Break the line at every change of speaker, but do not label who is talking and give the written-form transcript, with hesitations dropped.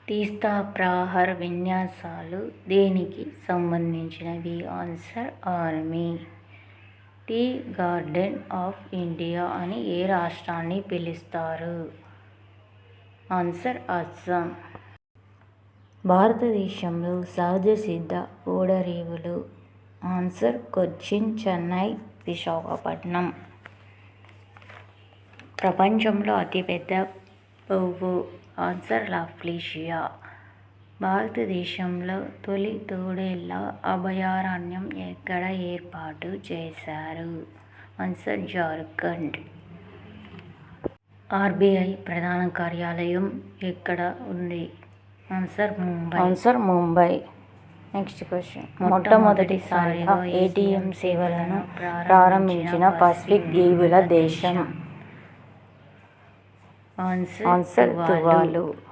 తీస్తా ప్రహార్ విన్యాసాలు దేనికి సంబంధించినవి? Answer army. Tea garden of India అని ఏ రాష్ట్రాన్ని పిలుస్తారు? ఆన్సర్ అస్సాం. భారతదేశంలో సహజ సిద్ధ ఓడరేవులు? ఆన్సర్ కొచ్చిన్, చెన్నై, విశాఖపట్నం. ప్రపంచంలో అతిపెద్ద పువ్వు? Answer rafflesia. భారతదేశంలో తొలి తోడేళ్ల అభయారణ్యం ఎక్కడ ఏర్పాటు చేశారు? ఆన్సర్ జార్ఖండ్. ఆర్బీఐ ప్రధాన కార్యాలయం ఎక్కడ ఉంది? ఆన్సర్ ముంబై. Next question. మొట్టమొదటిసారిగా ఏటీఎం సేవలను ప్రారంభించిన పసిఫిక్ దీవుల దేశం? ఆన్సర్ తువాలు.